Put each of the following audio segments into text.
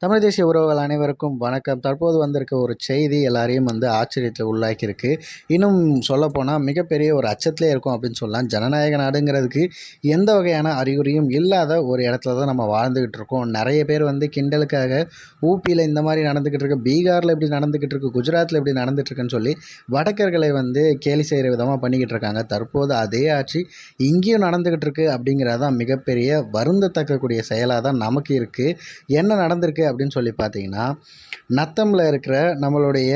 தமிழ் தேசிய உறவுகள் அனைவருக்கும் வணக்கம். தற்போது வந்திருக்க ஒரு செய்தி எல்லாரையும் ஆச்சரியத்தில் உள்ளாக்கியிருக்கு. இன்னும் சொல்லப்போனால் மிகப்பெரிய ஒரு அச்சத்திலே இருக்கும் அப்படின்னு சொல்லலாம். ஜனநாயக நாடுங்கிறதுக்கு எந்த வகையான அறிகுறியும் இல்லாத ஒரு இடத்துல தான் நம்ம வாழ்ந்துக்கிட்டு இருக்கோம். நிறைய பேர் கிண்டலுக்காக ஊபியில் இந்த மாதிரி நடந்துக்கிட்டு இருக்கு, பீகாரில் இப்படி நடந்துக்கிட்டு இருக்கு, குஜராத்தில் இப்படி நடந்துகிட்ருக்குன்னு சொல்லி வடக்கர்களை கேலி செய்கிற விதமாக பண்ணிக்கிட்டு இருக்காங்க. தற்போது அதே ஆட்சி இங்கேயும் நடந்துக்கிட்டு இருக்கு அப்படிங்கிறது தான் மிகப்பெரிய வருந்தத்தக்கக்கூடிய செயலாக தான் நமக்கு இருக்குது. என்ன நடந்திருக்கு அப்படின்னு சொல்லி பார்த்தீங்கன்னா, நத்தமில் இருக்கிற நம்மளுடைய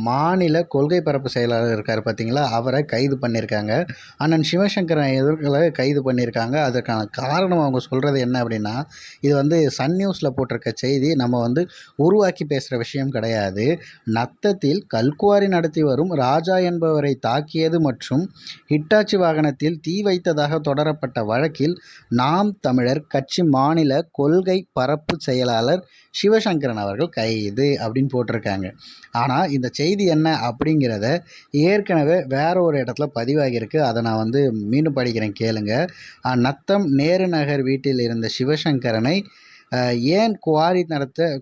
மாநில கொள்கை பரப்பு செயலாளர் இருக்கார் பார்த்தீங்களா, அவரை கைது பண்ணியிருக்காங்க. அண்ணன் சிவசங்கரன் எதிர்களை கைது பண்ணியிருக்காங்க. அதற்கான காரணம் அவங்க சொல்கிறது என்ன அப்படின்னா, இது சன் நியூஸில் போட்டிருக்க செய்தி, நம்ம உருவாக்கி பேசுகிற விஷயம் கிடையாது. நத்தத்தில் கல்குவாரி நடத்தி வரும் ராஜா என்பவரை தாக்கியது மற்றும் ஹிட்டாச்சி வாகனத்தில் தீ வைத்ததாக தொடரப்பட்ட வழக்கில் நாம் தமிழர் கட்சி மாநில கொள்கை பரப்பு செயலாளர் சிவசங்கரன் அவர்கள் கைது அப்படின்னு போட்டிருக்காங்க. ஆனால் இந்த செய்தி என்ன அப்படிங்கிறத ஏற்கனவே வேற ஒரு இடத்துல பதிவாகியிருக்கு. அதை நான் மீண்டும் படிக்கிறேன், கேளுங்க. நத்தம் நேரு நகர் வீட்டில் இருந்த சிவசங்கரனை ஏன்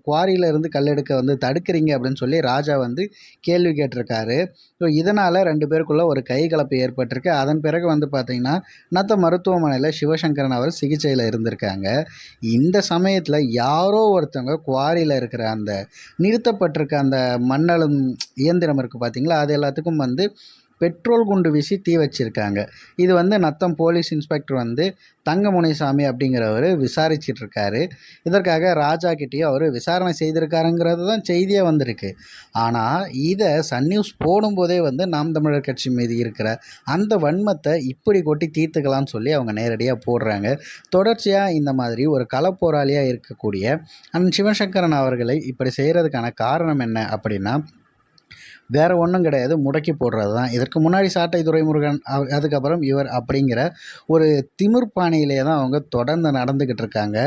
குவாரியிலிருந்து கல்லெடுக்க தடுக்கிறீங்க அப்படின்னு சொல்லி ராஜா கேள்வி கேட்டிருக்காரு. ஸோ இதனால் 2 பேருக்குள்ள ஒரு கைகலப்பு ஏற்பட்டிருக்கு. அதன் பிறகு பார்த்திங்கன்னா, நத்த மருத்துவமனையில் சிவசங்கரன் அவர் சிகிச்சையில் இருந்திருக்காங்க. இந்த சமயத்தில் யாரோ ஒருத்தவங்க குவாரியில் இருக்கிற அந்த நிறுத்தப்பட்டிருக்க அந்த மண்ணழும் இயந்திரம் இருக்குது பார்த்திங்களா, அது எல்லாத்துக்கும் பெட்ரோல் குண்டு வீசி தீ வச்சிருக்காங்க. இது நத்தம் போலீஸ் இன்ஸ்பெக்டர் தங்கமுனிசாமி அப்படிங்கிறவர் விசாரிச்சிட்டு இருக்காரு. இதற்காக ராஜா கிட்டேயும் அவர் விசாரணை செய்திருக்காருங்கிறது தான் செய்தியாக வந்திருக்கு. ஆனால் இதை சன் நியூஸ் போடும்போதே நாம் தமிழர் கட்சி மீது இருக்கிற அந்த வன்மத்தை இப்படி கொட்டி தீர்த்துக்கலாம்னு சொல்லி அவங்க நேரடியாக போடுறாங்க. தொடர்ச்சியாக இந்த மாதிரி ஒரு களப்போராளியாக இருக்கக்கூடிய அந்த சிவசங்கரன் அவர்களை இப்படி செய்கிறதுக்கான காரணம் என்ன அப்படின்னா, வேறு ஒன்றும் கிடையாது, முடக்கி போடுறது தான். இதற்கு முன்னாடி சாட்டை துரைமுருகன் அதுக்கப்புறம் இவர் அப்படிங்கிற ஒரு திமிர்பாணியிலே தான் அவங்க தொடர்ந்து நடந்துக்கிட்டு இருக்காங்க.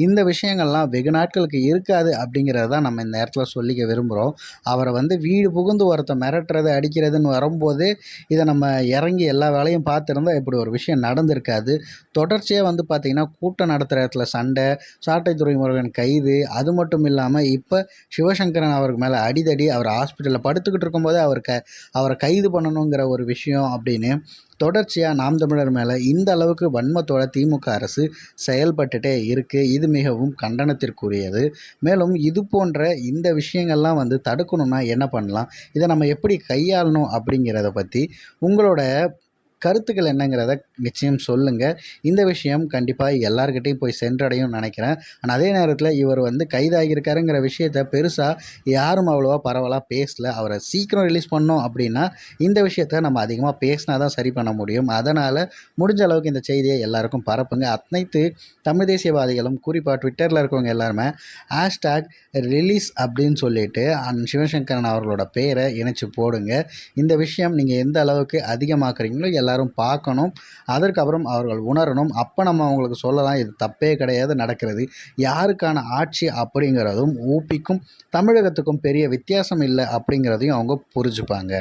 இந்த விஷயங்கள்லாம் வெகு நாட்களுக்கு இருக்காது அப்படிங்கிறத தான் நம்ம இந்த இடத்துல சொல்லிக்க விரும்புகிறோம். அவரை வீடு புகுந்து ஒருத்த மிரட்டுறது அடிக்கிறதுன்னு வரும்போது இதை நம்ம இறங்கி எல்லா வேலையும் பார்த்துருந்தா இப்படி ஒரு விஷயம் நடந்திருக்காது. தொடர்ச்சியாக பார்த்திங்கன்னா, கூட்டம் நடத்துகிற இடத்துல சண்டை, சாட்டை துரைமுருகன் கைது, அது மட்டும் இல்லாமல் இப்போ சிவசங்கரன் அவருக்கு மேலே அடிதடி, அவர் ஹாஸ்பிட்டலில் படுத்துக்கிட்டு இருக்கும்போது அவரை கைது பண்ணணுங்கிற ஒரு விஷயம் அப்படின்னு தொடர்ச்சியாக நாம் தமிழர் மேலே இந்த அளவுக்கு வன்மத்தோட திமுக அரசு செயல்பட்டுட்டே இருக்குது. இது மிகவும் கண்டனத்திற்குரியது. மேலும் இது போன்ற இந்த விஷயங்கள்லாம் தடுக்கணும்னா என்ன பண்ணலாம், இதை நம்ம எப்படி கையாளணும் அப்படிங்கிறத பற்றி உங்களோட கருத்துக்கள் என்னங்கிறத நிச்சயம் சொல்லுங்கள். இந்த விஷயம் கண்டிப்பாக எல்லார்கிட்டையும் போய் சென்றடையும் நினைக்கிறேன். ஆனால் அதே நேரத்தில் இவர் கைதாகியிருக்காருங்கிற விஷயத்தை பெருசாக யாரும் அவ்வளோவா பரவலாக பேசலை. அவரை சீக்கிரம் ரிலீஸ் பண்ணோம் அப்படின்னா இந்த விஷயத்தை நம்ம அதிகமாக பேசினா தான் சரி பண்ண முடியும். அதனால் முடிஞ்ச அளவுக்கு இந்த செய்தியை எல்லாருக்கும் பரப்புங்க. அனைத்து தமிழ் தேசியவாதிகளும் குறிப்பாக ட்விட்டரில் இருக்கவங்க எல்லாருமே #ரிலீஸ் அப்படின்னு சொல்லிட்டு சிவசங்கரன் அவர்களோட பேரை இணைச்சி போடுங்க. இந்த விஷயம் நீங்கள் எந்த அளவுக்கு அதிகமாக்குறீங்களோ எல்லாரும் பார்க்கணும். அதற்கப்புறம் அவர்கள் உணரணும். அப்போ நம்ம அவங்களுக்கு சொல்லலாம், இது தப்பே கிடையாது நடக்கிறது. யாருக்கான ஆட்சி அப்படிங்கிறதும் ஊபிக்கும் தமிழகத்துக்கும் பெரிய வித்தியாசம் இல்லை அப்படிங்கிறதையும் அவங்க புரிஞ்சுப்பாங்க.